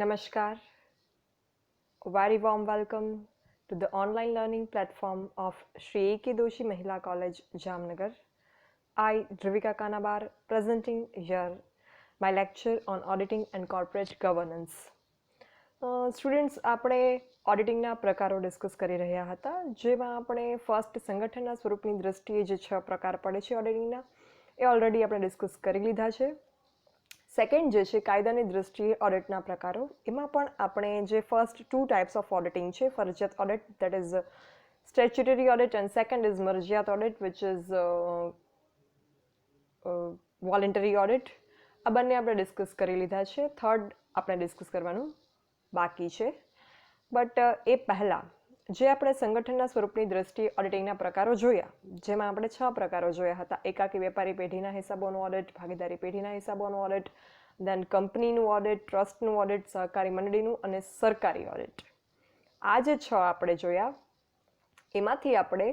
Namaskar, a very warm welcome to the online learning platform of Shri A.K. Doshi Mahila College, Jamnagar. I, Dhrivika Kanabar, presenting here my lecture on auditing and corporate governance. Students આપણે ઓડિટિંગના પ્રકારો discuss કરી રહ્યા હતા, જેમાં આપણે first સંગઠનના સ્વરૂપની દ્રષ્ટિએ જે 6 પ્રકાર પડે છે ઓડિટિંગના એ ઓલરેડી આપણે ડિસ્કસ કરી લીધા છે. સેકન્ડ જે છે કાયદાની દ્રષ્ટિએ ઓડિટના પ્રકારો, એમાં પણ આપણે જે ફર્સ્ટ 2 ટાઈપ્સ ઓફ ઓડિટિંગ છે, ફરજિયાત audit that is statutory audit and second is મરજિયાત audit which is voluntary audit. આ બંને આપણે ડિસ્કસ કરી લીધા છે. થર્ડ આપણે ડિસ્કસ કરવાનું બાકી છે. બટ એ પહેલાં જે આપણે સંગઠનના સ્વરૂપની દ્રષ્ટિએ ઓડિટિંગના પ્રકારો જોયા, જેમાં આપણે 6 પ્રકારો જોયા હતા: એકાકી વેપારી પેઢીના હિસાબોનું ઓડિટ, ભાગીદારી પેઢીના હિસાબોનું ઓડિટ, દેન કંપનીનું ઓડિટ, ટ્રસ્ટનું ઓડિટ, સહકારી મંડળીનું અને સરકારી ઓડિટ. આ જે 6 આપણે જોયા એમાંથી આપણે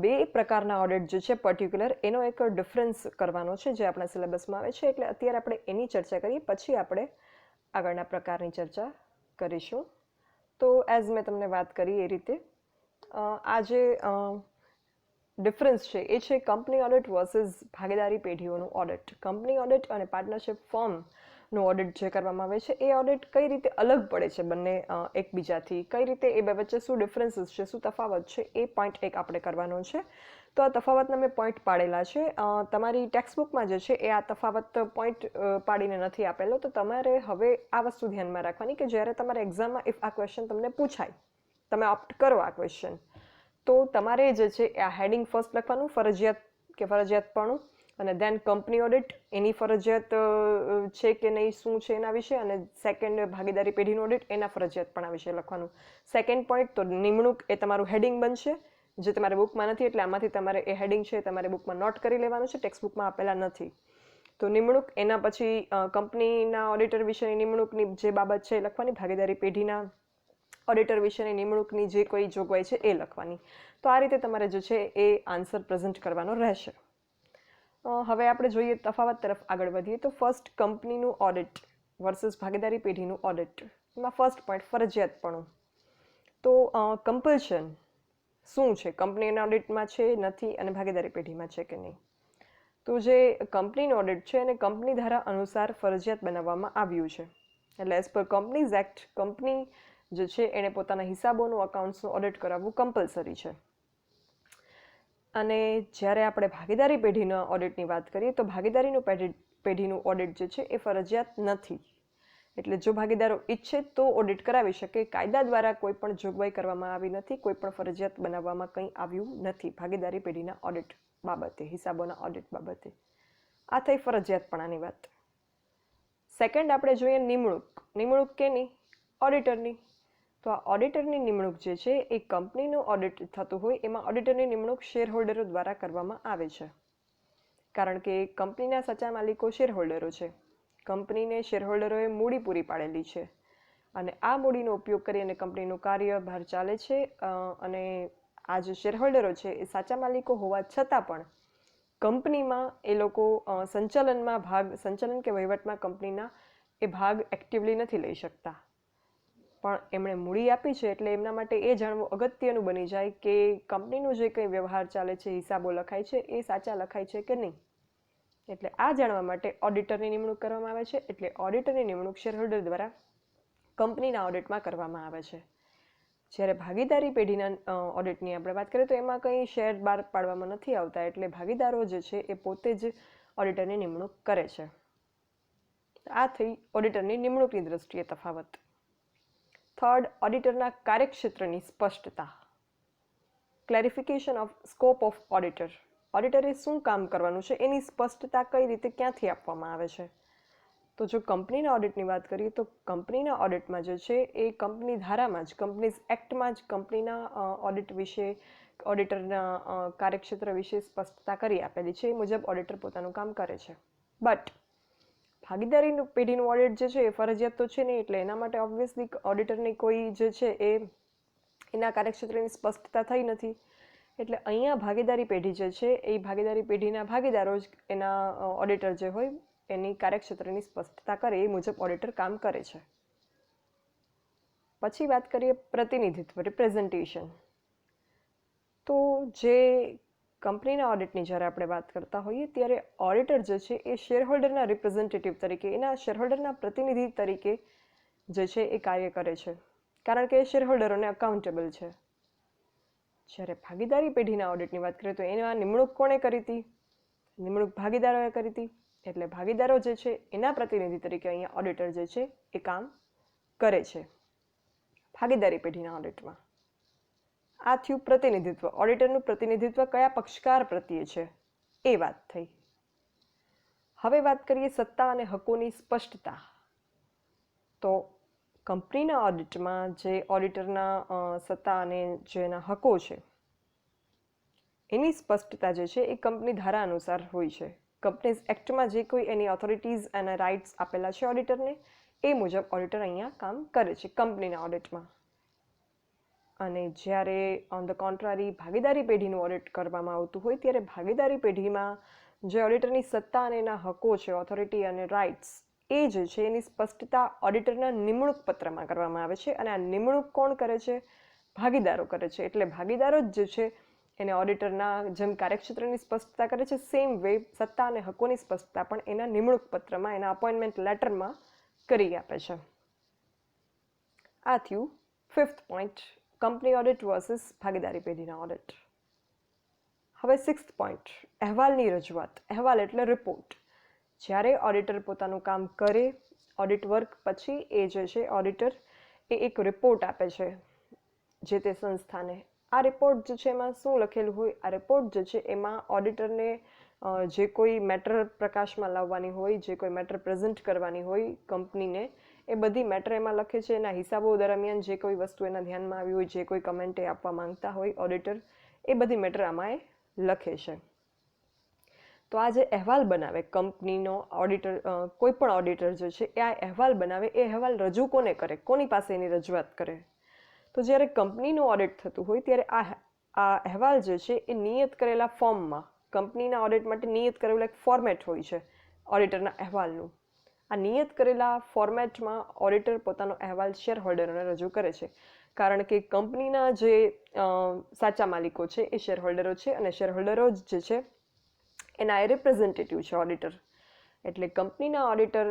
2 પ્રકારના ઓડિટ જે છે પર્ટિક્યુલર, એનો એક ડિફરન્સ કરવાનો છે જે આપણા સિલેબસમાં આવે છે. એટલે અત્યારે આપણે એની ચર્ચા કરીએ, પછી આપણે આગળના પ્રકારની ચર્ચા કરીશું. તો એઝ મેં તમને વાત કરી એ રીતે આ જે ડિફરન્સ છે એ છે કંપની ઓડિટ વર્સિસ ભાગીદારી પેઢીઓનું ઓડિટ. કંપની ઓડિટ અને પાર્ટનરશિપ ફર્મનું ઓડિટ જે કરવામાં આવે છે એ ઓડિટ કઈ રીતે અલગ પડે છે બંને એકબીજાથી, કઈ રીતે એ બે વચ્ચે શું ડિફરન્સીસ છે, શું તફાવત છે, એ પોઈન્ટ એક આપણે કરવાનો છે. તો આ તફાવતના મેં પોઈન્ટ પાડેલા છે. તમારી ટેક્સ્ટબુકમાં જે છે એ આ તફાવત પોઈન્ટ પાડીને નથી આપેલો. તો તમારે હવે આ વસ્તુ ધ્યાનમાં રાખવાની કે જ્યારે તમારે એક્ઝામમાં ઇફ આ ક્વેશ્ચન તમને પૂછાય, તમે ઓપ્ટ કરો આ ક્વેશ્ચન, તો તમારે જે છે આ હેડિંગ ફર્સ્ટ લખવાનું, ફરજિયાત કે ફરજિયાતપણું, અને દેન કંપની ઓડિટ એની ફરજિયાત છે કે નહીં, શું છે એના વિશે, અને સેકન્ડ ભાગીદારી પેઢીનું ઓડિટ એના ફરજિયાતપણા વિશે લખવાનું. સેકન્ડ પોઈન્ટ તો નિમણૂક એ તમારું હેડિંગ બનશે, જે તમારે બુકમાં નથી એટલે આમાંથી તમારે એ હેડિંગ છે તમારે બુકમાં નોટ કરી લેવાનું છે, ટેક્સ્ટબુકમાં આપેલા નથી. તો નિમણૂક, એના પછી કંપનીના ઓડિટર વિશેની નિમણૂકની જે બાબત છે એ લખવાની, ભાગીદારી પેઢીના ઓડિટર વિશેની નિમણૂકની જે કોઈ જોગવાઈ છે એ લખવાની. તો આ રીતે તમારે જે છે એ આન્સર પ્રેઝન્ટ કરવાનો રહેશે. હવે આપણે જોઈએ તફાવત તરફ આગળ વધીએ. તો ફર્સ્ટ કંપનીનું ઓડિટ વર્સિસ ભાગીદારી પેઢીનું ઓડિટ. એમાં ફર્સ્ટ પોઈન્ટ ફરજિયાતપણું. તો કમ્પલ્શન શું છે, કંપનીના ઓડિટમાં છે, નથી, અને ભાગીદારી પેઢીમાં છે કે નહીં. તો જે કંપનીનું ઓડિટ છે એને કંપની ધારા અનુસાર ફરજિયાત બનાવવામાં આવ્યું છે. એટલે as per companies act company જે છે એણે પોતાના હિસાબોનું, અકાઉન્ટ્સનું ઓડિટ કરાવવું કમ્પલસરી છે. અને જ્યારે આપણે ભાગીદારી પેઢીના ઓડિટની વાત કરીએ તો ભાગીદારીનું પેઢીનું ઓડિટ જે છે એ ફરજિયાત નથી. એટલે જો ભાગીદારો ઈચ્છે તો ઓડિટ કરાવી શકે. કાયદા દ્વારા કોઈ પણ જોગવાઈ કરવામાં આવી નથી, કોઈ પણ ફરજિયાત બનાવવામાં કંઈ આવ્યું નથી ભાગીદારી પેઢીના ઓડિટ બાબતે, હિસાબોના ઓડિટ બાબતે. આ થઈ ફરજિયાતપણાની વાત. સેકન્ડ આપણે જોઈએ નિમણૂક. નિમણૂક કેની? ઓડિટરની. તો આ ઓડિટરની નિમણૂક જે છે એ કંપનીનું ઓડિટ થતું હોય એમાં ઓડિટરની નિમણૂક શેરહોલ્ડરો દ્વારા કરવામાં આવે છે. કારણ કે કંપનીના સાચા માલિકો શેરહોલ્ડરો છે. કંપનીને શેરહોલ્ડરોએ મૂડી પૂરી પાડેલી છે અને આ મૂડીનો ઉપયોગ કરી અને કંપનીનું કાર્યભાર ચાલે છે. અને આ જે શેરહોલ્ડરો છે એ સાચા માલિકો હોવા છતાં પણ કંપનીમાં એ લોકો સંચાલન કે વહીવટમાં કંપનીના એ ભાગ એક્ટિવલી નથી લઈ શકતા. પણ એમણે મૂડી આપી છે એટલે એમના માટે એ જાણવું અગત્યનું બની જાય કે કંપનીનું જે કંઈ વ્યવહાર ચાલે છે, હિસાબો લખાય છે, એ સાચા લખાય છે કે નહીં. એટલે આ જાણવા માટે ઓડિટરની નિમણૂક કરવામાં આવે છે. એટલે ઓડિટરની નિમણૂક શેરહોલ્ડર દ્વારા કંપનીના ઓડિટમાં કરવામાં આવે છે. જ્યારે ભાગીદારી પેઢીના ઓડિટની આપણે વાત કરીએ તો એમાં કંઈ શેર બહાર પાડવામાં નથી આવતા. એટલે ભાગીદારો જે છે એ પોતે જ ઓડિટરની નિમણૂક કરે છે. આ થઈ ઓડિટરની નિમણૂકની દ્રષ્ટિએ તફાવત. થર્ડ, ઓડિટરના કાર્યક્ષેત્રની સ્પષ્ટતા. Clarification of scope of auditor. ઓડિટરે શું કામ કરવાનું છે એની સ્પષ્ટતા કઈ રીતે, ક્યાંથી આપવામાં આવે છે. તો જો કંપનીના ઓડિટની વાત કરીએ તો કંપનીના ઓડિટમાં જે છે એ કંપની ધારામાં જ, કંપનીઝ એક્ટમાં જ કંપનીના ઓડિટ વિશે, ઓડિટરના કાર્યક્ષેત્ર વિશે સ્પષ્ટતા કરી આપેલી છે. એ મુજબ ઓડિટર પોતાનું કામ કરે છે. બટ ભાગીદારી પેઢીનું ઓડિટ જે છે એ ફરજિયાત તો છે નહીં. એટલે એના માટે ઓબ્વિયસલી ઓડિટરની કોઈ જે છે એ એના કાર્યક્ષેત્રની સ્પષ્ટતા થઈ નથી. એટલે અહીંયા ભાગીદારી પેઢી જે છે એ ભાગીદારી પેઢીના ભાગીદારો જ એના ઓડિટર જે હોય એની કાર્યક્ષેત્રની સ્પષ્ટતા કરે એ મુજબ ઓડિટર કામ કરે છે. પછી વાત કરીએ પ્રતિનિધિત્વ, રિપ્રેઝન્ટેશન. તો જે કંપનીના ઓડિટની જ્યારે આપણે વાત કરતા હોઈએ ત્યારે ઓડિટર જે છે એ શેરહોલ્ડરના રિપ્રેઝેન્ટેટિવ તરીકે, એના શેરહોલ્ડરના પ્રતિનિધિ તરીકે જે છે એ કાર્ય કરે છે, કારણ કે એ શેરહોલ્ડરોને અકાઉન્ટેબલ છે. જ્યારે ભાગીદારી પેઢીના ઓડિટની વાત કરીએ તો એમાં નિમણૂક કોણે કરી હતી? નિમણૂક ભાગીદારોએ કરી હતી. એટલે ભાગીદારો જે છે એના પ્રતિનિધિ તરીકે અહીંયા ઓડિટર જે છે એ કામ કરે છે ભાગીદારી પેઢીના ઓડિટમાં. આ થયું પ્રતિનિધિત્વ. ઓડિટરનું પ્રતિનિધિત્વ કયા પક્ષકાર પ્રત્યે છે એ વાત થઈ. હવે વાત કરીએ સત્તા અને હકોની સ્પષ્ટતા. તો કંપનીના ઓડિટમાં જે ઓડિટરના સત્તા અને જેના હકો છે એની સ્પષ્ટતા જે છે એ કંપની ધારા અનુસાર હોય છે. કંપનીઝ એક્ટમાં જે કોઈ એની ઓથોરિટીઝ અને રાઇટ્સ આપેલા છે ઓડિટરને, એ મુજબ ઓડિટર અહીંયા કામ કરે છે કંપનીના ઓડિટમાં. અને જ્યારે ઓન ધ કોન્ટ્રારી ભાગીદારી પેઢીનું ઓડિટ કરવામાં આવતું હોય ત્યારે ભાગીદારી પેઢીમાં જે ઓડિટરની સત્તા અને એના હકો છે, ઓથોરિટી અને રાઇટ્સ, એ જે છે એની સ્પષ્ટતા ઓડિટરના નિમણૂક પત્રમાં કરવામાં આવે છે. અને આ નિમણૂક કોણ કરે છે? ભાગીદારો કરે છે. એટલે ભાગીદારો જ જે છે એને ઓડિટરના જેમ કાર્યક્ષેત્રની સ્પષ્ટતા કરે છે, સેમ વે સત્તા અને હકોની સ્પષ્ટતા પણ એના નિમણૂક પત્રમાં, એના અપોઇન્ટમેન્ટ લેટરમાં કરી આપે છે. આ થયું 5th point, company audit versus ભાગીદારી પેઢીના ઓડિટ. હવે 6th પોઈન્ટ, અહેવાલની રજૂઆત. અહેવાલ એટલે રિપોર્ટ. જ્યારે ઓડિટર પોતાનું કામ કરે, ઓડિટ વર્ક પછી એ જે છે ઓડિટર એ એક રિપોર્ટ આપે છે જે તે સંસ્થાને. આ રિપોર્ટ જે છે એમાં શું લખેલું હોય? આ રિપોર્ટ જે છે એમાં ઓડિટરને જે કોઈ મેટર પ્રકાશમાં લાવવાની હોય, જે કોઈ મેટર પ્રેઝન્ટ કરવાની હોય કંપનીને, એ બધી મેટર એમાં લખે છે. એના હિસાબો દરમિયાન જે કોઈ વસ્તુ એના ધ્યાનમાં આવી હોય, જે કોઈ કમેન્ટ એ આપવા માંગતા હોય ઓડિટર, એ બધી મેટર આમાં એ લખે છે. તો આ જે અહેવાલ બનાવે કંપનીનો ઓડિટર, કોઈ પણ ઓડિટર જે છે એ આ અહેવાલ બનાવે, એ અહેવાલ રજૂ કોને કરે? કોની પાસે એની રજૂઆત કરે? તો જ્યારે કંપનીનું ઓડિટ થતું હોય ત્યારે આ અહેવાલ જે છે એ નિયત કરેલા ફોર્મમાં, કંપનીના ઓડિટ માટે નિયત કરેલું એક ફોર્મેટ હોય છે ઓડિટરના અહેવાલનું. આ નિયત કરેલા ફોર્મેટમાં ઓડિટર પોતાનો અહેવાલ શેરહોલ્ડરોને રજૂ કરે છે, કારણ કે કંપનીના જે સાચા માલિકો છે એ શેરહોલ્ડરો છે, અને શેરહોલ્ડરો જે છે એના એ રિપ્રેઝેન્ટેટિવ છે ઓડિટર. એટલે કંપનીના ઓડિટર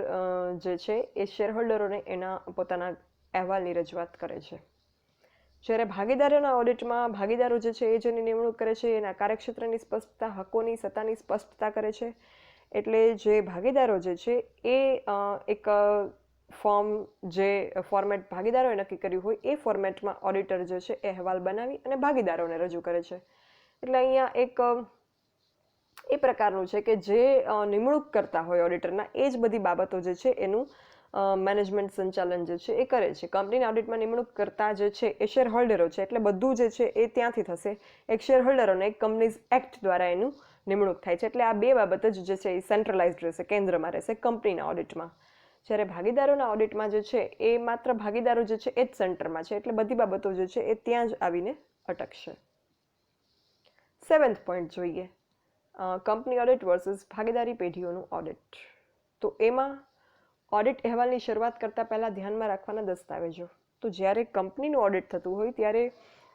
જે છે એ શેરહોલ્ડરોને એના પોતાના અહેવાલની રજૂઆત કરે છે. જ્યારે ભાગીદારોના ઓડિટમાં ભાગીદારો જે છે એ જેની નિમણૂક કરે છે એના કાર્યક્ષેત્રની સ્પષ્ટતા, હકોની, સત્તાની સ્પષ્ટતા કરે છે. એટલે જે ભાગીદારો જે છે એ એક ફોર્મ, જે ફોર્મેટ ભાગીદારોએ નક્કી કર્યું હોય એ ફોર્મેટમાં ઓડિટર જે છે એ અહેવાલ બનાવી અને ભાગીદારોને રજૂ કરે છે. એટલે અહીંયા એક એ પ્રકારનું છે કે જે નિમણૂક કરતા હોય ઓડિટરના, એ જ બધી બાબતો જે છે એનું મેનેજમેન્ટ સંચાલન જે છે એ કરે છે. કંપનીના ઓડિટમાં નિમણૂક કરતા જે છે એ શેરહોલ્ડરો છે, એટલે બધું જે છે એ ત્યાંથી થશે. એક શેરહોલ્ડરોને એક કંપનીઝ એક્ટ દ્વારા એનું નિમણૂક થાય છે. એટલે આ બે બાબત જ જે છે એ સેન્ટ્રલાઇઝડ રહેશે, કેન્દ્રમાં રહેશે કંપનીના ઓડિટમાં. જ્યારે ભાગીદારોના ઓડિટમાં જે છે એ માત્ર ભાગીદારો જે છે એ જ સેન્ટરમાં છે, એટલે બધી બાબતો જે છે એ ત્યાં જ આવીને અટકશે. 7th પોઈન્ટ જોઈએ, કંપની ઓડિટ વર્સિસ ભાગીદારી પેઢીઓનું ઓડિટ. તો એમાં ઓડિટ અહેવાલની શરૂઆત કરતાં પહેલાં ધ્યાનમાં રાખવાના દસ્તાવેજો. તો જ્યારે કંપનીનું ઓડિટ થતું હોય ત્યારે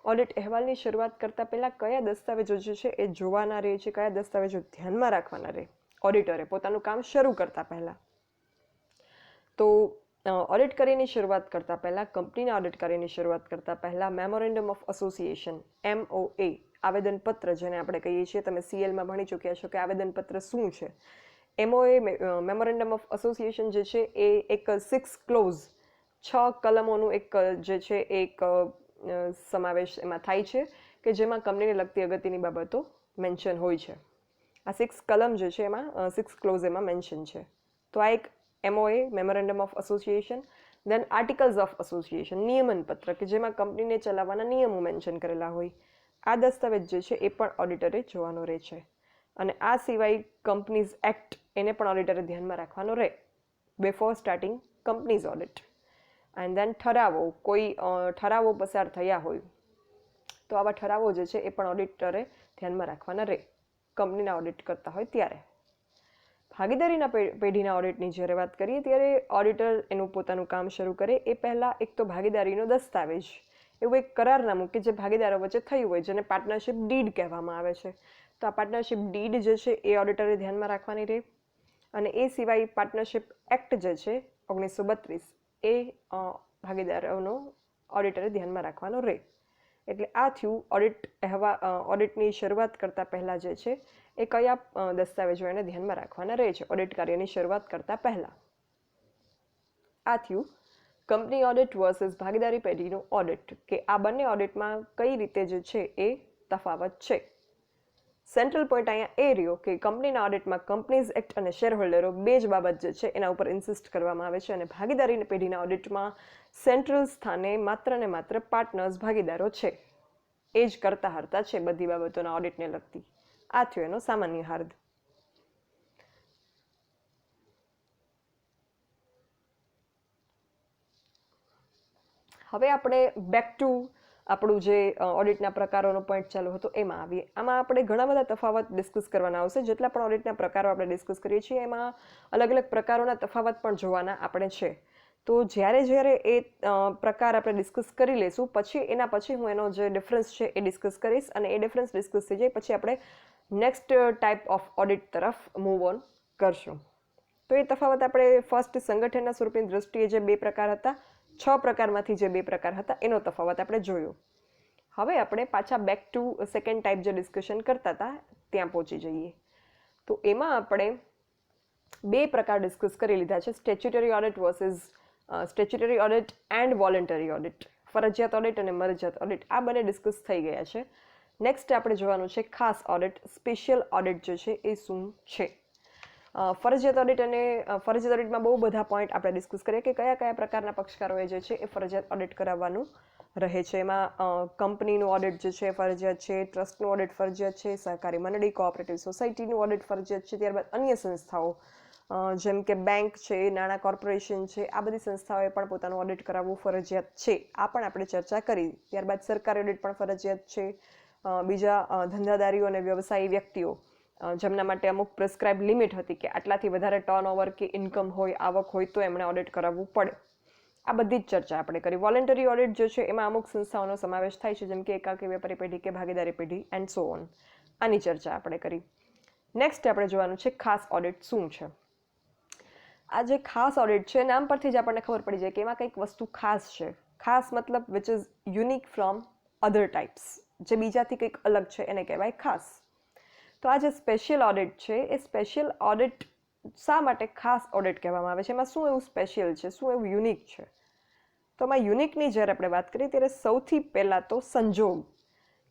ઓડિટ અહેવાલની શરૂઆત કરતાં પહેલાં કયા દસ્તાવેજો જે છે એ જોવાના રહે છે, કયા દસ્તાવેજો ધ્યાનમાં રાખવાના રહે ઓડિટરે પોતાનું કામ શરૂ કરતાં પહેલાં? તો ઓડિટ કાર્યની શરૂઆત કરતાં પહેલાં, કંપનીના ઓડિટ કાર્યની શરૂઆત કરતાં પહેલાં મેમોરેન્ડમ ઓફ એસોસિએશન, MOA, આવેદનપત્ર જેને આપણે કહીએ છીએ, તમે CLમાં ભણી ચૂક્યા છો કે આવેદનપત્ર શું છે. MOA, મેમોરેન્ડમ ઓફ એસોસિએશન જે છે એ એક 6 ક્લોઝ, 6 કલમોનું એક જે છે એક સમાવેશ એમાં થાય છે કે જેમાં કંપનીને લગતી અગત્યની બાબતો મેન્શન હોય છે. આ 6 કલમ જે છે એમાં 6 ક્લોઝ એમાં મેન્શન છે. તો આ એક MOA, memorandum of association. Then articles of association, નિયમન પત્ર કે જેમાં કંપનીને ચલાવવાના નિયમો મેન્શન કરેલા હોય. આ દસ્તાવેજ જે છે એ પણ ઓડિટરે જોવાનો રહે છે. અને આ સિવાય કંપનીઝ એક્ટ, એને પણ ઓડિટરે ધ્યાનમાં રાખવાનો રહે before starting companies audit. And then ઠરાવો, કોઈ ઠરાવો પસાર થયા હોય તો આવા ઠરાવો જે છે એ પણ ઓડિટરે ધ્યાનમાં રાખવાના રહે કંપનીના ઓડિટ કરતા હોય ત્યારે. ભાગીદારીના પેઢીના ઓડિટની જ્યારે વાત કરીએ ત્યારે ઓડિટર એનું પોતાનું કામ શરૂ કરે એ પહેલાં એક તો ભાગીદારીનો દસ્તાવેજ, એવું એક કરારનામું કે જે ભાગીદારો વચ્ચે થયું હોય, જેને પાર્ટનરશિપ ડીડ કહેવામાં આવે છે. તો આ પાર્ટનરશિપ ડીડ જે છે એ ઓડિટરે ધ્યાનમાં રાખવાની રહે. અને એ સિવાય પાર્ટનરશિપ એક્ટ જે છે 1932 એ ભાગીદારોનો ઓડિટરે ધ્યાનમાં રાખવાનો રહે. એટલે આ થયું ઓડિટની શરૂઆત કરતાં પહેલાં જે છે એ કયા દસ્તાવેજો એને ધ્યાનમાં રાખવાના રહે છે ઓડિટ કાર્યની શરૂઆત કરતાં પહેલાં. આ થયું કંપની ઓડિટ વર્સિસ ભાગીદારી પેઢીનું ઓડિટ, કે આ બંને ઓડિટમાં કઈ રીતે જે છે એ તફાવત છે. સેન્ટ્રલ પોઈન્ટ અહીંયા એ રહ્યો કે કંપનીના ઓડિટમાં કંપનીઝ એક્ટ અને શેરહોલ્ડરો બે જ બાબત જે છે એના ઉપર ઇન્સિસ્ટ કરવામાં આવે છે, અને ભાગીદારી પેઢીના ઓડિટમાં સેન્ટ્રલ સ્થાને માત્ર ને માત્ર પાર્ટનર્સ ભાગીદારો છે, એ જ કરતા હરતા છે બધી બાબતોના ઓડિટને લગતી. આ થયો એનો સામાન્ય હાર્દ. હવે આપણે બેક ટુ આપણું જે ઓડિટના પ્રકારોનો પોઈન્ટ ચાલુ હતો એમાં આવીએ. આમાં આપણે ઘણા બધા તફાવત ડિસ્કસ કરવાના આવશે. જેટલા પણ ઓડિટના પ્રકારો આપણે ડિસ્કસ કરીએ છીએ એમાં અલગ અલગ પ્રકારોના તફાવત પણ જોવાના આપણે છે. તો જ્યારે એ પ્રકાર આપણે ડિસ્કસ કરી લઈશું પછી એના પછી હું એનો જે ડિફરન્સ છે એ ડિસ્કસ કરીશ, અને એ ડિફરન્સ ડિસ્કસ થઈ જાય પછી આપણે નેક્સ્ટ ટાઈપ ઓફ ઓડિટ તરફ મૂવ ઓન કરશું. તો એ તફાવત આપણે ફર્સ્ટ સંગઠનના સ્વરૂપની દ્રષ્ટિએ જે બે પ્રકાર હતા, 6 પ્રકારમાંથી જે બે પ્રકાર હતા એનો તફાવત આપણે જોયો. હવે આપણે પાછા બેક ટુ સેકન્ડ ટાઈપ જે ડિસ્કશન કરતા હતા ત્યાં પહોંચી જઈએ. તો એમાં આપણે બે પ્રકાર ડિસ્કસ કરી લીધા છે, statutory audit versus statutory audit and voluntary audit, ફરજિયાત ઓડિટ અને મરજિયાત ઓડિટ. આ બંને ડિસ્કસ થઈ ગયા છે. નેક્સ્ટ આપણે જોવાનું છે ખાસ ઓડિટ, સ્પેશિયલ ઓડિટ જે છે એ શું છે. ફરજિયાત ઓડિટ અને ફરજિયાત ઓડિટમાં બહુ બધા પોઈન્ટ આપણે ડિસ્કસ કરીએ કે કયા કયા પ્રકારના પક્ષકારોએ જે છે એ ફરજિયાત ઓડિટ કરાવવાનું રહે છે. એમાં કંપનીનું ઓડિટ જે છે ફરજિયાત છે, ટ્રસ્ટનું ઓડિટ ફરજિયાત છે, સહકારી મંડળી, કોઓપરેટિવ સોસાયટીનું ઓડિટ ફરજિયાત છે. ત્યારબાદ અન્ય સંસ્થાઓ જેમ કે બેંક છે, નાણાં કોર્પોરેશન છે, આ બધી સંસ્થાઓએ પણ પોતાનું ઓડિટ કરાવવું ફરજિયાત છે. આ પણ આપણે ચર્ચા કરી. ત્યારબાદ સરકારી ઓડિટ પણ ફરજિયાત છે. બીજા ધંધાદારીઓ અને વ્યવસાયી વ્યક્તિઓ જેમના માટે અમુક પ્રિસ્ક્રાઇબ લિમિટ હતી કે આટલાથી વધારે ટર્નઓવર કે ઇન્કમ હોય, આવક હોય તો એમણે ઓડિટ કરાવવું પડે. આ બધી જ ચર્ચા આપણે કરી. વોલન્ટરી ઓડિટ જે છે એમાં અમુક સંસ્થાઓનો સમાવેશ થાય છે, જેમ કે એકાકી વેપારી પેઢી કે ભાગીદારી પેઢી એન્ડ સો ઓન. આની ચર્ચા આપણે કરી. નેક્સ્ટ આપણે જોવાનું છે ખાસ ઓડિટ શું છે. આ જે ખાસ ઓડિટ છે નામ પરથી જ આપણને ખબર પડી જાય કે એમાં કંઈક વસ્તુ ખાસ છે. ખાસ મતલબ which is unique from other types, જે બીજાથી કંઈક અલગ છે એને કહેવાય ખાસ. તો આ જે સ્પેશિયલ ઓડિટ છે એ સ્પેશિયલ ઓડિટ શા માટે ખાસ ઓડિટ કહેવામાં આવે છે? એમાં શું એવું સ્પેશિયલ છે, શું એવું યુનિક છે? તો એમાં યુનિકની જ્યારે આપણે વાત કરીએ ત્યારે સૌથી પહેલાં તો સંજોગ,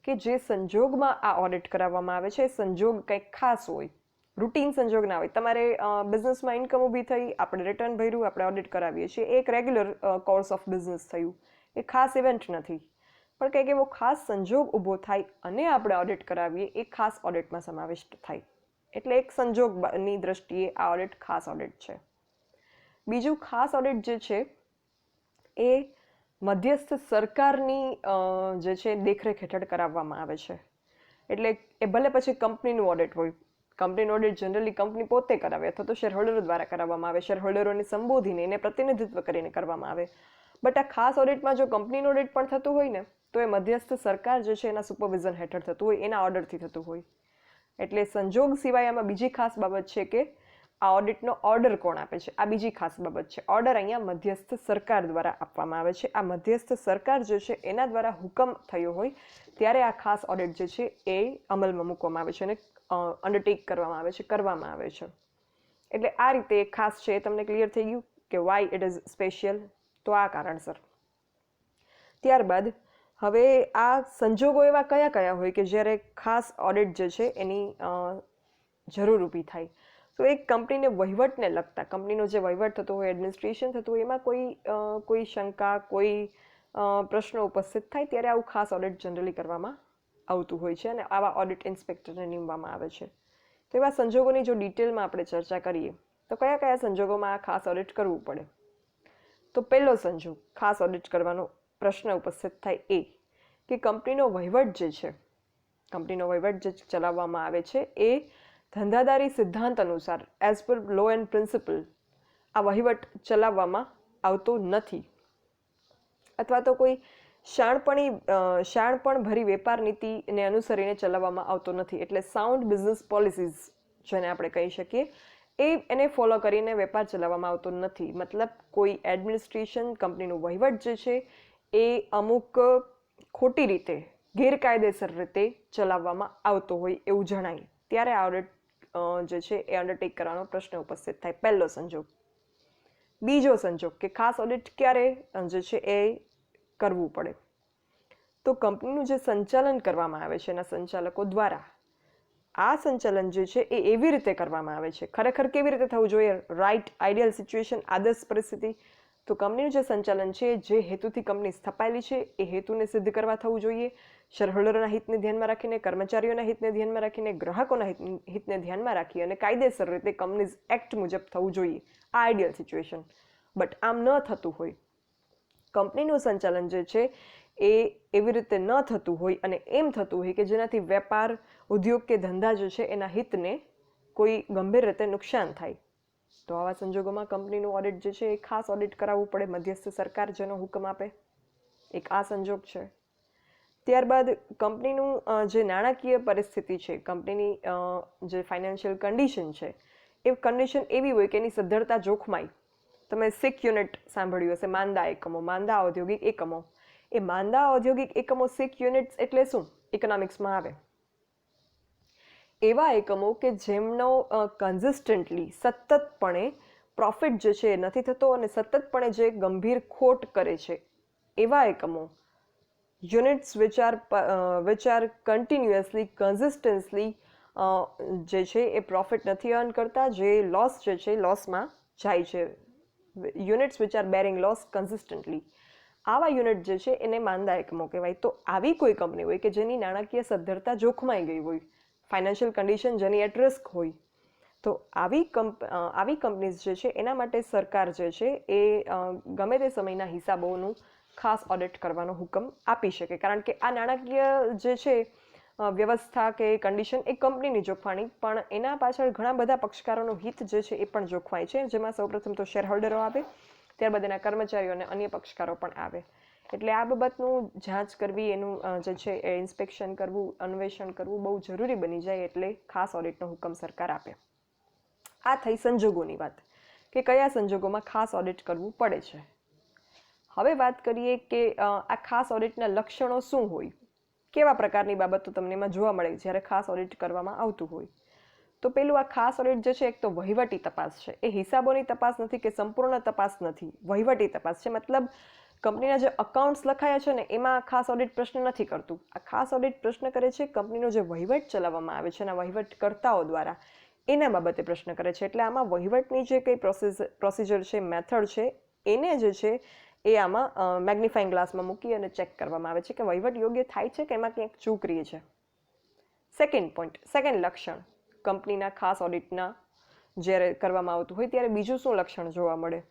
કે જે સંજોગમાં આ ઓડિટ કરાવવામાં આવે છે એ સંજોગ કંઈક ખાસ હોય, રૂટીન સંજોગ ના હોય. તમારે બિઝનેસમાં ઇન્કમ ઊભી થઈ, આપણે રિટર્ન ભર્યું, આપણે ઓડિટ કરાવીએ છીએ, એ એક રેગ્યુલર કોર્સ ઓફ બિઝનેસ થયું, એ ખાસ ઇવેન્ટ નથી. પણ કંઈક એવો ખાસ સંજોગ ઊભો થાય અને આપણે ઓડિટ કરાવીએ એ ખાસ ઓડિટમાં સમાવિષ્ટ થાય. એટલે એક સંજોગની દ્રષ્ટિએ આ ઓડિટ ખાસ ઓડિટ છે. બીજું, ખાસ ઓડિટ જે છે એ મધ્યસ્થ સરકારની જે છે દેખરેખ હેઠળ કરાવવામાં આવે છે. એટલે એ ભલે પછી કંપનીનું ઓડિટ હોય, કંપનીનું ઓડિટ જનરલી કંપની પોતે કરાવે અથવા તો શેરહોલ્ડરો દ્વારા કરવામાં આવે, શેરહોલ્ડરોને સંબોધીને એને પ્રતિનિધિત્વ કરીને કરવામાં આવે. બટ આ ખાસ ઓડિટમાં જો કંપનીનું ઓડિટ પણ થતું હોય ને તો એ મધ્યસ્થ સરકાર જે છે એના સુપરવિઝન હેઠળ થતું હોય, એના ઓર્ડરથી થતું હોય. એટલે સંજોગ સિવાય આમાં બીજી ખાસ બાબત છે કે આ ઓડિટનો ઓર્ડર કોણ આપે છે, આ બીજી ખાસ બાબત છે. ઓર્ડર અહીંયા મધ્યસ્થ સરકાર દ્વારા આપવામાં આવે છે. આ મધ્યસ્થ સરકાર જે છે એના દ્વારા હુકમ થયો હોય ત્યારે આ ખાસ ઓડિટ જે છે એ અમલમાં મૂકવામાં આવે છે અને અંડરટેક કરવામાં આવે છે. એટલે આ રીતે એક ખાસ છે. તમને ક્લિયર થઈ ગયું કે વાય ઇટ ઇઝ સ્પેશિયલ? તો આ કારણસર. ત્યારબાદ હવે આ સંજોગો એવા કયા કયા હોય કે જ્યારે ખાસ ઓડિટ જે છે એની જરૂર ઊભી થાય? તો એક કંપનીને વહીવટને લગતા, કંપનીનો જે વહીવટ થતો હોય, એડમિનિસ્ટ્રેશન થતું હોય, એમાં કોઈ શંકા, કોઈ પ્રશ્નો ઉપસ્થિત થાય ત્યારે આવું ખાસ ઓડિટ જનરલી કરવામાં આવતું હોય છે અને આવા ઓડિટ ઇન્સ્પેક્ટરને નીમવામાં આવે છે. તો એવા સંજોગોની જો ડિટેલમાં આપણે ચર્ચા કરીએ તો કયા કયા સંજોગોમાં આ ખાસ ઓડિટ કરવું પડે? તો પહેલો સંજોગ ખાસ ઓડિટ કરવાનો પ્રશ્ન ઉપસ્થિત થાય એ કે કંપનીનો વહીવટ જે છે, કંપનીનો વહીવટ જે ચલાવવામાં આવે છે એ ધંધાદારી સિદ્ધાંત અનુસાર as per law and principal આ વહીવટ ચલાવવામાં આવતો નથી, અથવા તો કોઈ શાણપણ ભરી વેપાર નીતિને અનુસરીને ચલાવવામાં આવતો નથી. એટલે સાઉન્ડ બિઝનેસ પોલિસીઝ જેને આપણે કહી શકીએ એને ફોલો કરીને વેપાર ચલાવવામાં આવતો નથી. મતલબ કોઈ એડમિનિસ્ટ્રેશન, કંપનીનું વહીવટ જે છે એ અમુક ખોટી રીતે, ગેરકાયદેસર રીતે ચલાવવામાં આવતો હોય એવું જણાય ત્યારે આ ઓડિટ જે છે એ અંડરટેક કરવાનો પ્રશ્ન ઉપસ્થિત થાય. પહેલો સંજોગ. બીજો સંજોગ કે ખાસ ઓડિટ ક્યારે જે છે એ કરવું પડે, તો કંપનીનું જે સંચાલન કરવામાં આવે છે એના સંચાલકો દ્વારા આ સંચાલન જે છે એ એવી રીતે કરવામાં આવે છે, ખરેખર કેવી રીતે થવું જોઈએ, રાઈટ, આઈડિયલ સિચ્યુએશન, આદર્શ પરિસ્થિતિ. તો કંપનીનું જે સંચાલન છે જે હેતુથી કંપની સ્થપાયેલી છે એ હેતુને સિદ્ધ કરવા થવું જોઈએ, શેરહોલ્ડરોના હિતને ધ્યાનમાં રાખીને, કર્મચારીઓના હિતને ધ્યાનમાં રાખીને, ગ્રાહકોના હિતને ધ્યાનમાં રાખી અને કાયદેસર રીતે કંપનીઝ એક્ટ મુજબ થવું જોઈએ. આ આઈડિયલ સિચ્યુએશન. બટ આમ ન થતું હોય, કંપનીનું સંચાલન જે છે એ એવી રીતે ન થતું હોય અને એમ થતું હોય કે જેનાથી વેપાર, ઉદ્યોગ કે ધંધા જે છે એના હિતને કોઈ ગંભીર રીતે નુકસાન થાય, તો આવા સંજોગોમાં કંપનીનું ઓડિટ જે છે એ ખાસ ઓડિટ કરાવવું પડે, મધ્યસ્થ સરકાર જેનો હુકમ આપે. એક આ સંજોગ છે. ત્યારબાદ કંપનીનું જે નાણાકીય પરિસ્થિતિ છે, કંપનીની જે ફાઇનાન્શિયલ કન્ડિશન છે એ કન્ડિશન એવી હોય કે એની સદ્ધરતા જોખમાય. તમે સિક યુનિટ સાંભળ્યું હશે, માંદા એકમો, માંદા ઔદ્યોગિક એકમો. એ માંદા ઔદ્યોગિક એકમો, સિક યુનિટ્સ એટલે શું? ઇકોનોમિક્સમાં આવે. એવા એકમો કે જેમનો કન્સિસ્ટન્ટલી, સતતપણે પ્રોફિટ જે છે એ નથી થતો અને સતતપણે જે ગંભીર ખોટ કરે છે, એવા એકમો, યુનિટ્સ વિચ આર કન્ટિન્યુઅસલી, કન્સિસ્ટન્સલી જે છે એ પ્રોફિટ નથી અર્ન કરતા, જે લોસ જે છે લોસમાં જાય છે, units which are bearing loss consistently, આવા યુનિટ જે છે એને માંદા એકમો કહેવાય. તો આવી કોઈ કંપની હોય કે જેની નાણાકીય સદ્ધરતા જોખમાઈ ગઈ હોય, ફાઇનાન્શિયલ કન્ડિશન જેની એટ રિસ્ક હોય, તો આવી કંપનીઝ જે છે એના માટે સરકાર જે છે એ ગમે તે સમયના હિસાબોનું ખાસ ઓડિટ કરવાનો હુકમ આપી શકે. કારણ કે આ નાણાકીય જે છે વ્યવસ્થા કે કન્ડિશન એ કંપનીની જોખવાણી, પણ એના પાછળ ઘણા બધા પક્ષકારોનું હિત જે છે એ પણ જોખવાય છે, જેમાં સૌપ્રથમ તો શેરહોલ્ડરો આવે, ત્યારબાદ એના કર્મચારીઓ અને અન્ય પક્ષકારો પણ આવે. એટલે આ બાબતનું જાંચ કરવી, એનું જે છે એ ઇન્સ્પેક્શન કરવું, અન્વેષણ કરવું બહુ જરૂરી બની જાય, એટલે ખાસ ઓડિટનો હુકમ સરકાર આપે. આ થઈ સંજોગોની વાત કે કયા સંજોગોમાં ખાસ ઓડિટ કરવું પડે છે. હવે વાત કરીએ કે આ ખાસ ઓડિટના લક્ષણો શું હોય, કેવા પ્રકારની બાબતો તમને એમાં જોવા મળે જ્યારે ખાસ ઓડિટ કરવામાં આવતું હોય. તો પેલું, આ ખાસ ઓડિટ જે છે એક તો વહીવટી તપાસ છે. એ હિસાબોની તપાસ નથી કે સંપૂર્ણ તપાસ નથી, વહીવટી તપાસ છે. મતલબ કંપનીના જે અકાઉન્ટ્સ લખાયા છે ને એમાં ખાસ ઓડિટ પ્રશ્ન નથી કરતું. આ ખાસ ઓડિટ પ્રશ્ન કરે છે કંપનીનો જે વહીવટ ચલાવવામાં આવે છે એના વહીવટકર્તાઓ દ્વારા, એના બાબતે પ્રશ્ન કરે છે. એટલે આમાં વહીવટની જે કંઈ પ્રોસિજર છે, મેથડ છે, એને જે છે એ આમાં મેગ્નિફાઈંગ ગ્લાસમાં મૂકી અને ચેક કરવામાં આવે છે કે વહીવટ યોગ્ય થાય છે કે એમાં ક્યાંક ચૂક રહી છે. સેકન્ડ પોઈન્ટ, સેકન્ડ લક્ષણ કંપનીના ખાસ ઓડિટના જ્યારે કરવામાં આવતું હોય ત્યારે બીજું શું લક્ષણ જોવા મળે,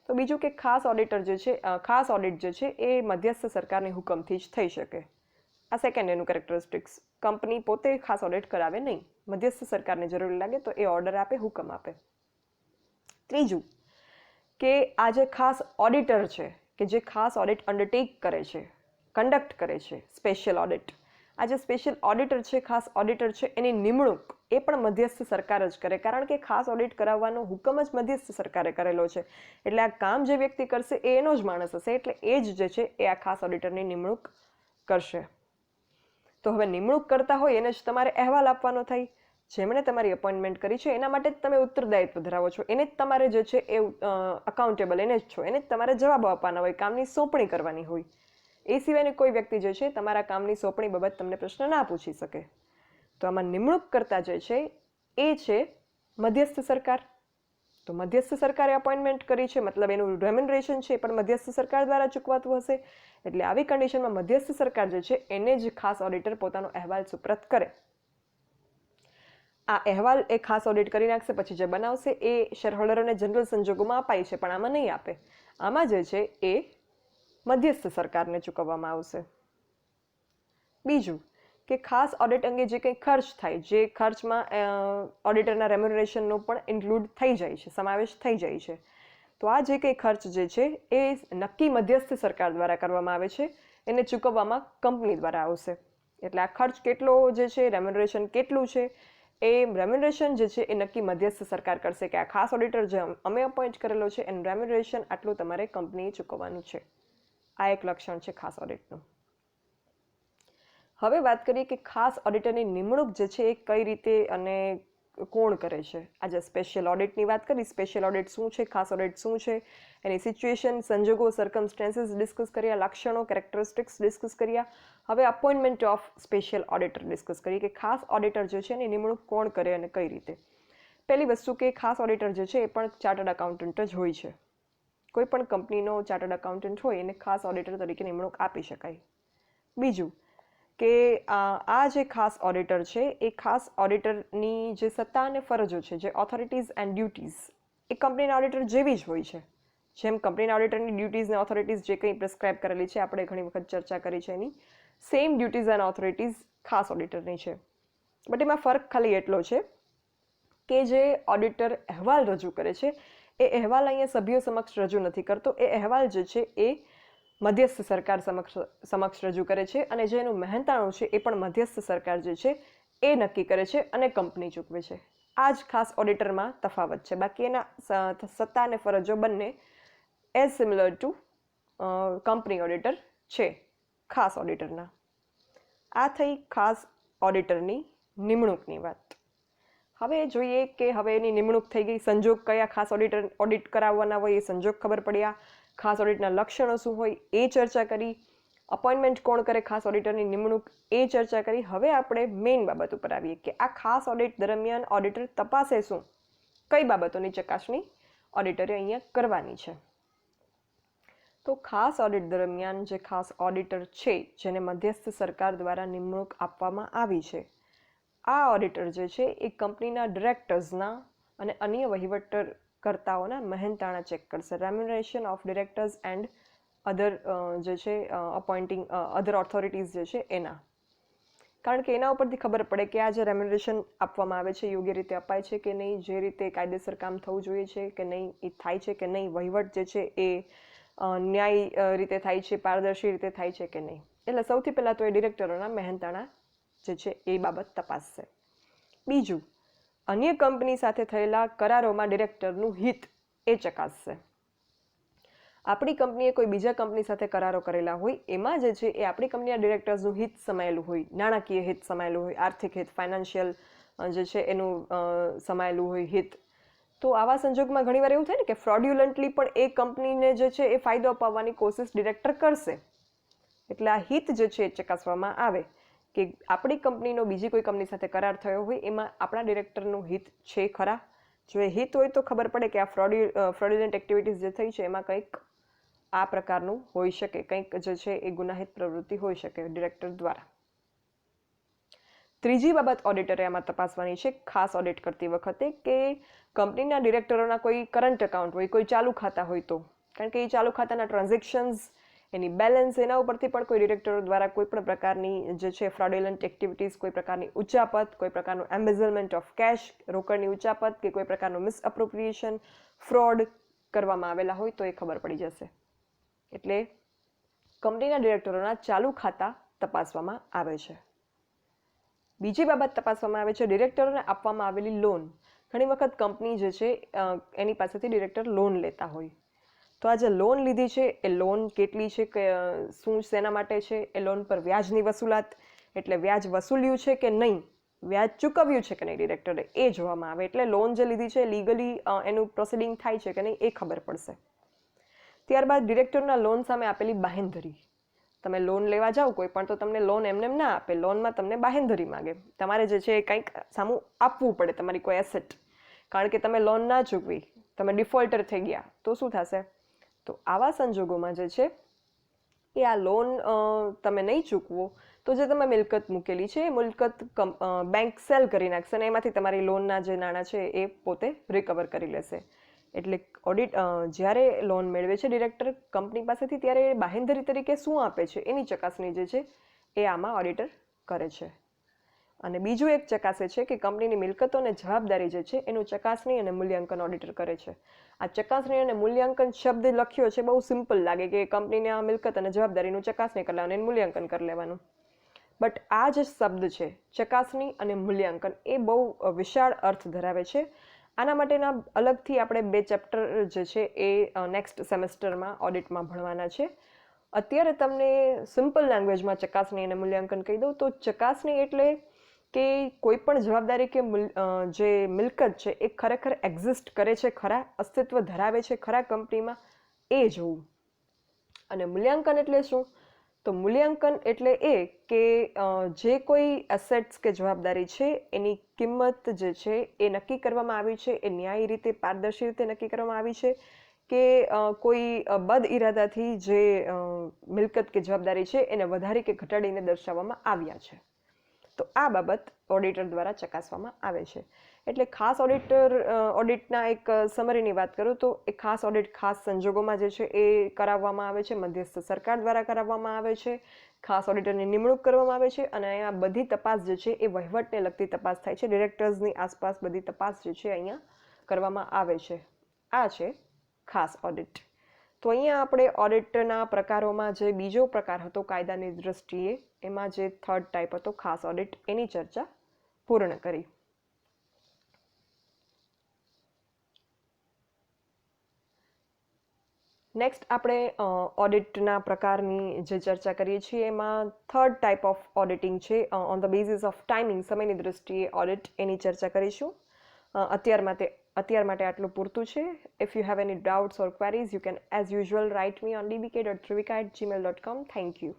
તો બીજું કે ખાસ ઓડિટર જે છે, ખાસ ઓડિટ જે છે એ મધ્યસ્થ સરકારની હુકમથી જ થઈ શકે. આ સેકન્ડ એનું કેરેક્ટરિસ્ટિક્સ. કંપની પોતે ખાસ ઓડિટ કરાવે નહીં, મધ્યસ્થ સરકારને જરૂરી લાગે તો એ ઓર્ડર આપે, હુકમ આપે. ત્રીજું કે આ જે ખાસ ઓડિટર છે કે જે ખાસ ઓડિટ અંડરટેક કરે છે, કન્ડક્ટ કરે છે, સ્પેશિયલ ઓડિટ, આ જે સ્પેશિયલ ઓડિટર છે, ખાસ ઓડિટર છે, એની નિમણૂક એ પણ મધ્યસ્થ સરકાર જ કરે. કારણ કે ખાસ ઓડિટ કરાવવાનો હુકમ જ મધ્યસ્થ સરકારે કરેલો છે. એટલે આ કામ જે વ્યક્તિ કરશે એ એનો જ માણસ હશે, એટલે એ જ જે છે એ આ ખાસ ઓડિટરની નિમણૂક કરશે. તો હવે નિમણૂક કરતા હોય એને જ તમારે અહેવાલ આપવાનો થાય. જેમણે તમારી અપોઇન્ટમેન્ટ કરી છે એના માટે જ તમે ઉત્તરદાયિત્વ ધરાવો છો, એને જ તમારે જે છે એ અકાઉન્ટેબલ એને જ છો, એને જ તમારે જવાબો આપવાના હોય, કામની સોંપણી કરવાની હોય. એ સિવાયની કોઈ વ્યક્તિ જે છે તમારા કામની સોંપણી બાબત તમને પ્રશ્ન ના પૂછી શકે. તો આમાં નિમણૂક કરતા જે છે એ છે મધ્યસ્થ સરકાર. તો મધ્યસ્થ સરકારે અપોઇન્ટમેન્ટ કરી છે, મતલબ એનું રેમ્યુનરેશન છે એ પણ મધ્યસ્થ સરકાર દ્વારા ચૂકવાતું હશે. એટલે આવી કન્ડિશનમાં મધ્યસ્થ સરકાર જે છે એને જ ખાસ ઓડિટર પોતાનો અહેવાલ સુપ્રત કરે. આ અહેવાલ એ ખાસ ઓડિટ કરી નાખશે, પછી જે બનાવશે એ શેરહોલ્ડરોને જનરલ સંજોગોમાં અપાય છે, પણ આમાં નહીં આપે. આમાં જે છે એ મધ્યસ્થ સરકારને ચૂકવવામાં આવશે. બીજું કે ખાસ ઓડિટ અંગે જે કંઈ ખર્ચ થાય, જે ખર્ચમાં ઓડિટરના રેમ્યુનરેશનનો પણ ઇન્ક્લુડ થઈ જાય છે, સમાવેશ થઈ જાય છે, તો આ જે કંઈ ખર્ચ જે છે એ નક્કી મધ્યસ્થ સરકાર દ્વારા કરવામાં આવે છે, એને ચૂકવવામાં કંપની દ્વારા આવશે. એટલે આ ખર્ચ કેટલો જે છે, રેમ્યુનરેશન કેટલું છે, એ રેમ્યુનરેશન જે છે એ નક્કી મધ્યસ્થ સરકાર કરશે કે આ ખાસ ઓડિટર જે અમે અપોઇન્ટ કરેલો છે એનું રેમ્યુનરેશન આટલું તમારે કંપનીએ ચૂકવવાનું છે. આ એક લક્ષણ છે ખાસ ઓડિટનું. હવે વાત કરીએ કે ખાસ ઓડિટરની નિમણૂક જે છે એ કઈ રીતે અને કોણ કરે છે. આજે સ્પેશિયલ ઓડિટની વાત કરી. સ્પેશિયલ ઓડિટ શું છે, ખાસ ઓડિટ શું છે, એની સિચ્યુએશન, સંજોગો, સર્કમસ્ટેન્સીસ ડિસ્કસ કર્યા, લક્ષણો, કેરેક્ટરિસ્ટિક્સ ડિસ્કસ કર્યા. હવે appointment of special auditor discuss કરીએ કે ખાસ ઓડિટર જે છે એની નિમણૂક કોણ કરે અને કઈ રીતે. પહેલી વસ્તુ કે ખાસ ઓડિટર જે છે એ પણ ચાર્ટર્ડ એકાઉન્ટન્ટ જ હોય છે. કોઈ પણ કંપનીનો ચાર્ટર્ડ એકાઉન્ટન્ટ હોય એને ખાસ ઓડિટર તરીકે નિમણૂક આપી શકાય. બીજું કે આ જે ખાસ ઓડિટર છે એ ખાસ ઓડિટરની જે સત્તા અને ફરજો છે, જે ઓથોરિટીઝ એન્ડ ડ્યુટીઝ, એ કંપનીના ઓડિટર જેવી જ હોય છે. જેમ કંપનીના ઓડિટરની ડ્યુટીઝ અને ઓથોરિટીઝ જે કંઈ પ્રિસ્ક્રાઇબ કરેલી છે, આપણે ઘણી વખત ચર્ચા કરી છે એની, સેમ ડ્યુટીઝ એન્ડ ઓથોરિટીઝ ખાસ ઓડિટરની છે. બટ એમાં ફરક ખાલી એટલો છે કે જે ઓડિટર અહેવાલ રજૂ કરે છે એ અહેવાલ અહીંયા સભ્યો સમક્ષ રજૂ નથી કરતો. એ અહેવાલ જે છે એ મધ્યસ્થ સરકાર સમક્ષ રજૂ કરે છે અને જે એનું મહેનતાણું છે એ પણ મધ્યસ્થ સરકાર જે છે એ નક્કી કરે છે અને કંપની ચૂકવે છે. આ જ ખાસ ઓડિટરમાં તફાવત છે. બાકી એના સત્તા અને ફરજો બંને as similar two company auditor છે ખાસ ઓડિટરના. આ થઈ ખાસ ઓડિટરની નિમણૂકની વાત. હવે જોઈએ કે હવે એની નિમણૂક થઈ ગઈ, સંજોગ કયા ખાસ ઓડિટ કરાવવાના હોય એ સંજોગ ખબર પડ્યા, ખાસ ઓડિટના લક્ષણો શું હોય એ ચર્ચા કરી, અપોઇન્ટમેન્ટ કોણ કરે ખાસ ઓડિટરની નિમણૂક એ ચર્ચા કરી. હવે આપણે મેઇન બાબત ઉપર આવીએ કે આ ખાસ ઓડિટ દરમિયાન ઓડિટર તપાસે શું, કઈ બાબતોની ચકાસણી ઓડિટરે અહીંયા કરવાની છે. તો ખાસ ઓડિટ દરમિયાન જે ખાસ ઓડિટર છે જેને મધ્યસ્થ સરકાર દ્વારા નિમણૂક આપવામાં આવી છે, આ ઓડિટર જે છે એ કંપનીના ડિરેક્ટર્સના અને અન્ય વહીવટકર્તાઓના મહેનતાણા ચેક કરશે. રેમ્યુનરેશન ઓફ ડિરેક્ટર્સ એન્ડ અધર જે છે અપોઇન્ટિંગ અધર ઓથોરિટીઝ જે છે એના. કારણ કે એના ઉપરથી ખબર પડે કે આ જે રેમ્યુનરેશન આપવામાં આવે છે યોગ્ય રીતે અપાય છે કે નહીં, જે રીતે કાયદેસર કામ થવું જોઈએ છે કે નહીં એ થાય છે કે નહીં, વહીવટ જે છે એ ન્યાય રીતે થાય છે, પારદર્શી રીતે થાય છે કે નહીં. એટલે સૌથી પહેલાં તો એ ડિરેક્ટરોના મહેનતાણા જે છે એ બાબત તપાસશે. બીજું, અન્ય કંપની સાથે થયેલા કરારોમાં ડિરેક્ટરનું હિત એ ચકાસશે. આપણી કંપનીએ કોઈ બીજા કંપની સાથે કરારો કરેલા હોય એમાં જે છે એ આપણી કંપનીના ડિરેક્ટર્સનું હિત સમાયેલું હોય, નાણાકીય હિત સમાયેલું હોય, આર્થિક હિત, ફાઇનાન્શિયલ જે છે એનું સમાયેલું હોય હિત. તો આવા સંજોગમાં ઘણીવાર એવું થાય ને કે ફ્રોડ્યુલન્ટલી પણ એ કંપનીને જે છે એ ફાયદો અપાવવાની કોશિશ ડિરેક્ટર કરશે. એટલે આ હિત જે છે એ ચકાસવામાં આવે કે આપણી કંપનીનો બીજી કોઈ કંપની સાથે કરાર થયો હોય એમાં આપણા ડિરેક્ટરનું હિત છે ખરા. જો એ હિત હોય તો ખબર પડે કે આ ફ્રોડ્યુલન્ટ એક્ટિવિટીઝ જે થઈ છે એમાં કંઈક આ પ્રકારનું હોઈ શકે, કંઈક જે છે એ ગુનાહિત પ્રવૃત્તિ હોઈ શકે ડિરેક્ટર દ્વારા. ત્રીજી બાબત ઓડિટરે આમાં તપાસવાની છે ખાસ ઓડિટ કરતી વખતે કે કંપનીના ડિરેક્ટરોના કોઈ કરંટ એકાઉન્ટ હોય, કોઈ ચાલુ ખાતા હોય તો. કારણ કે એ ચાલુ ખાતાના ટ્રાન્ઝેક્શન્સ, એની બેલેન્સ, એના ઉપરથી પણ કોઈ ડિરેક્ટરો દ્વારા કોઈ પણ પ્રકારની જે છે ફ્રોડ્યુલન્ટ એક્ટિવિટીઝ, કોઈ પ્રકારની ઉચાપત, કોઈ પ્રકારનું એમ્બેઝલમેન્ટ ઓફ કેશ, રોકડની ઉચાપત કે કોઈ પ્રકારનું મિસઅપ્રોપ્રિએશન, ફ્રોડ કરવામાં આવેલા હોય તો એ ખબર પડી જશે. એટલે કંપનીના ડિરેક્ટરોના ચાલુ ખાતા તપાસવામાં આવે છે. બીજી બાબત તપાસવામાં આવે છે ડિરેક્ટરોને આપવામાં આવેલી લોન. ઘણી વખત કંપની જે છે એની પાસેથી ડિરેક્ટર લોન લેતા હોય. તો આ જે લોન લીધી છે એ લોન કેટલી છે, કે શું શેના માટે છે, એ લોન પર વ્યાજની વસૂલાત એટલે વ્યાજ વસૂલ્યું છે કે નહીં, વ્યાજ ચૂકવ્યું છે કે નહીં ડિરેક્ટરે એ જોવામાં આવે. એટલે લોન જે લીધી છે લીગલી એનું પ્રોસિડિંગ થાય છે કે નહીં એ ખબર પડશે. ત્યારબાદ ડિરેક્ટરના લોન સામે આપેલી બાહેંધરી. તમે લોન લેવા જાઓ કોઈ પણ તો તમને લોન એમને ના આપે, લોનમાં તમને બાહેંધરી માગે. તમારે જે છે એ કંઈક સામું આપવું પડે, તમારી કોઈ એસેટ. કારણ કે તમે લોન ના ચૂકવી, તમે ડિફોલ્ટર થઈ ગયા તો શું થશે? તો આવા સંજોગોમાં જે છે એ આ લોન તમે નહીં ચૂકવો તો જે તમે મિલકત મૂકેલી છે એ મિલકત બેંક સેલ કરી નાખશે અને એમાંથી તમારી લોનના જે નાણાં છે એ પોતે રિકવર કરી લેશે. એટલે ઓડિટ જ્યારે લોન મેળવે છે ડિરેક્ટર કંપની પાસેથી ત્યારે બાહેંધરી તરીકે શું આપે છે એની ચકાસણી જે છે એ આમાં ઓડિટર કરે છે. અને બીજું એક ચકાસે છે કે કંપનીની મિલકતો અને જવાબદારી જે છે એનું ચકાસણી અને મૂલ્યાંકન ઓડિટર કરે છે. આ ચકાસણી અને મૂલ્યાંકન શબ્દ લખ્યો છે બહુ સિમ્પલ લાગે કે કંપનીને આ મિલકત અને જવાબદારીનું ચકાસણી કરી લેવાનું એનું મૂલ્યાંકન કરી લેવાનું. બટ આ જે શબ્દ છે ચકાસણી અને મૂલ્યાંકન એ બહુ વિશાળ અર્થ ધરાવે છે. આના માટેના અલગથી આપણે 2 ચેપ્ટર જે છે એ નેક્સ્ટ સેમેસ્ટરમાં ઓડિટમાં ભણવાના છે. અત્યારે તમને સિમ્પલ લેંગ્વેજમાં ચકાસણી અને મૂલ્યાંકન કહી દઉં તો ચકાસણી એટલે કે કોઈ પણ જવાબદારી કે જે મિલકત છે એ ખરેખર એક્ઝિસ્ટ કરે છે ખરા, અસ્તિત્વ ધરાવે છે ખરા કંપનીમાં, એ જોવું. અને મૂલ્યાંકન એટલે શું? તો મૂલ્યાંકન એટલે એ કે જે કોઈ એસેટ્સ કે જવાબદારી છે એની કિંમત જે છે એ નક્કી કરવામાં આવી છે, એ ન્યાયી રીતે પારદર્શી રીતે નક્કી કરવામાં આવી છે કે કોઈ બદ ઇરાદાથી જે મિલકત કે જવાબદારી છે એને વધારી કે ઘટાડીને દર્શાવવામાં આવ્યા છે. તો આ બાબત ઓડિટર દ્વારા ચકાસવામાં આવે છે. એટલે ખાસ ઓડિટના એક સમરીની વાત કરું તો એ ખાસ ઓડિટ ખાસ સંજોગોમાં જે છે એ કરાવવામાં આવે છે, મધ્યસ્થ સરકાર દ્વારા કરાવવામાં આવે છે, ખાસ ઓડિટરની નિમણૂક કરવામાં આવે છે અને અહીંયા બધી તપાસ જે છે એ વહીવટને લગતી તપાસ થાય છે. ડિરેક્ટર્સની આસપાસ બધી તપાસ જે છે અહીંયા કરવામાં આવે છે. આ છે ખાસ ઓડિટ. તો અહીંયા આપણે ઓડિટના પ્રકારોમાં જે બીજો પ્રકાર હતો કાયદાની દૃષ્ટિએ એમાં જે થર્ડ ટાઈપ હતો ખાસ ઓડિટ એની ચર્ચા પૂર્ણ કરી. નેક્સ્ટ આપણે ઓડિટના પ્રકારની જે ચર્ચા કરીએ છીએ એમાં થર્ડ ટાઈપ ઓફ ઓડિટિંગ છે on the basis of timing, સમયની દૃષ્ટિએ ઓડિટ એની ચર્ચા કરીશું. અત્યાર માટે આટલું પૂરતું છે. If you have any doubts or queries, you can as usual write me on dbk.trivika@gmail.com. Thank you.